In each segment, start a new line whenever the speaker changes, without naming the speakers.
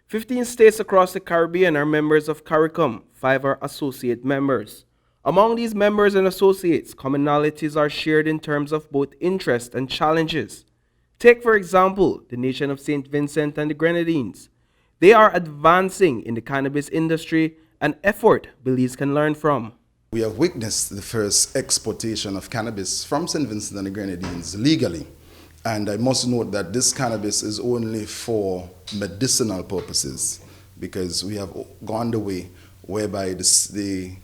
15 states across the Caribbean are members of CARICOM, 5 are associate members. Among these members and associates, commonalities are shared in terms of both interest and challenges. Take, for example, the nation of St. Vincent and the Grenadines. They are advancing in the cannabis industry, an effort Belize can learn from.
We have witnessed the first exportation of cannabis from St. Vincent and the Grenadines legally. And I must note that this cannabis is only for medicinal purposes, because we have gone the way whereby the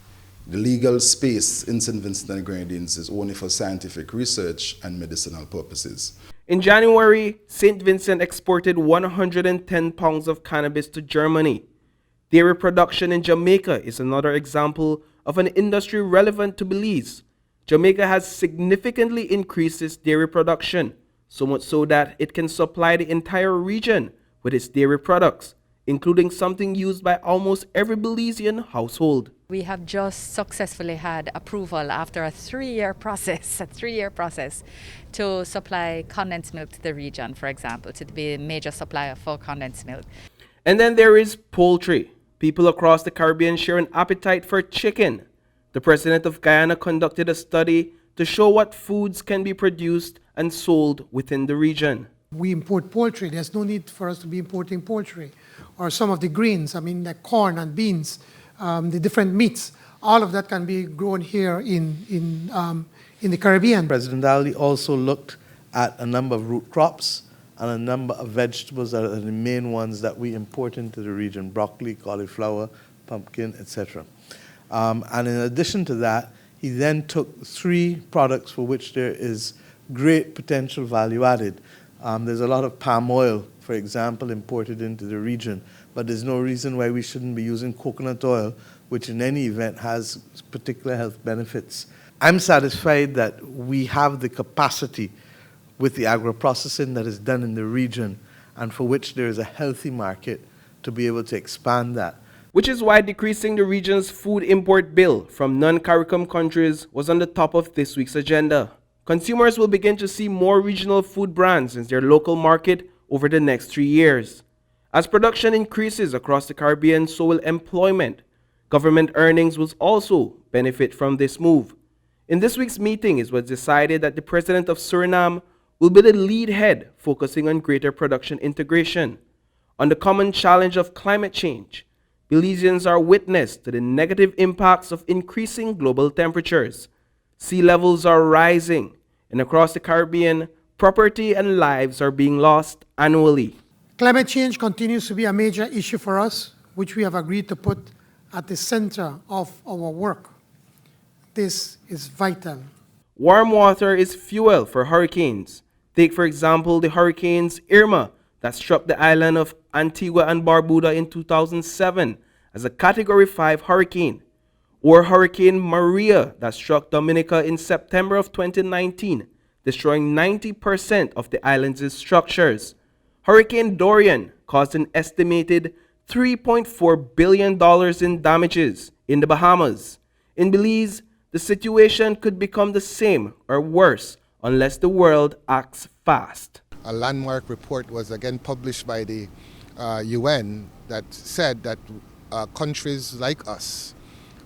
legal space in St. Vincent and the Grenadines is only for scientific research and medicinal purposes.
In January, St. Vincent exported 110 pounds of cannabis to Germany. Dairy production in Jamaica is another example of an industry relevant to Belize. Jamaica has significantly increased its dairy production, so much so that it can supply the entire region with its dairy products, including something used by almost every Belizean household.
We have just successfully had approval after a three-year process to supply condensed milk to the region, for example, to be a major supplier for condensed milk.
And then there is poultry. People across the Caribbean share an appetite for chicken. The president of Guyana conducted a study to show what foods can be produced and sold within the region.
We import poultry. There's no need for us to be importing poultry. Or some of the grains, like corn and beans, the different meats. All of that can be grown here in the Caribbean.
President Ali also looked at a number of root crops and a number of vegetables that are the main ones that we import into the region: broccoli, cauliflower, pumpkin, etc. And in addition to that, he then took 3 products for which there is great potential value added. There's a lot of palm oil, for example, imported into the region, but there's no reason why we shouldn't be using coconut oil, which in any event has particular health benefits. I'm satisfied that we have the capacity with the agro-processing that is done in the region, and for which there is a healthy market, to be able to expand that.
Which is why decreasing the region's food import bill from non-CARICOM countries was on the top of this week's agenda. Consumers will begin to see more regional food brands in their local market over the next 3 years. As production increases across the Caribbean, so will employment. Government earnings will also benefit from this move. In this week's meeting, it was decided that the president of Suriname will be the lead head, focusing on greater production integration. On the common challenge of climate change, Belizeans are witness to the negative impacts of increasing global temperatures. Sea levels are rising, and across the Caribbean, property and lives are being lost annually.
Climate change continues to be a major issue for us, which we have agreed to put at the center of our work. This is vital.
Warm water is fuel for hurricanes. Take, for example, the hurricanes Irma that struck the island of Antigua and Barbuda in 2007 as a Category 5 hurricane, or Hurricane Maria that struck Dominica in September of 2019, destroying 90% of the island's structures. Hurricane Dorian caused an estimated $3.4 billion in damages in the Bahamas. In Belize, the situation could become the same or worse unless the world acts fast.
A landmark report was again published by the UN that said that countries like us,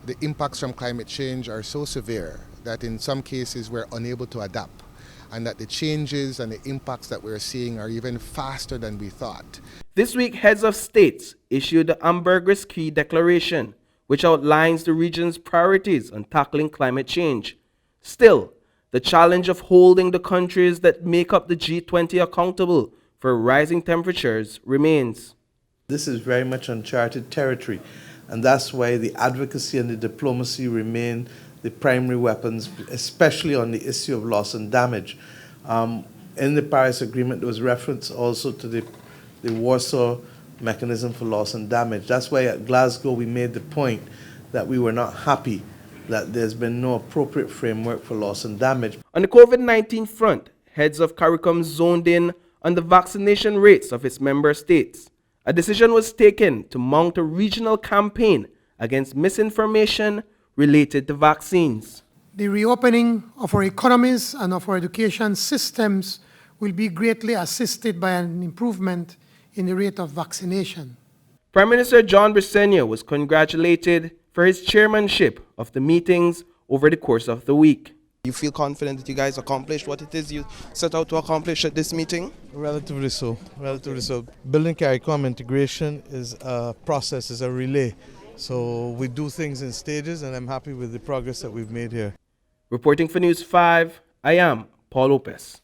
the impacts from climate change are so severe that in some cases we're unable to adapt, and that the changes and the impacts that we're seeing are even faster than we thought.
This week, heads of states issued the Ambergris Key Declaration, which outlines the region's priorities on tackling climate change. Still, the challenge of holding the countries that make up the G20 accountable for rising temperatures remains.
This is very much uncharted territory, and that's why the advocacy and the diplomacy remain the primary weapons, especially on the issue of loss and damage. In the Paris Agreement, there was reference also to the Warsaw Mechanism for Loss and Damage. That's why at Glasgow we made the point that we were not happy that there's been no appropriate framework for loss and damage.
On the COVID-19 front, heads of CARICOM zoned in on the vaccination rates of its member states. A decision was taken to mount a regional campaign against misinformation related to vaccines.
The reopening of our economies and of our education systems will be greatly assisted by an improvement in the rate of vaccination.
Prime Minister John Brisenia was congratulated for his chairmanship of the meetings over the course of the week.
You feel confident that you guys accomplished what it is you set out to accomplish at this meeting?
Relatively so. Building CARICOM integration is a process, is a relay. So we do things in stages, and I'm happy with the progress that we've made here.
Reporting for News 5, I am Paul Lopez.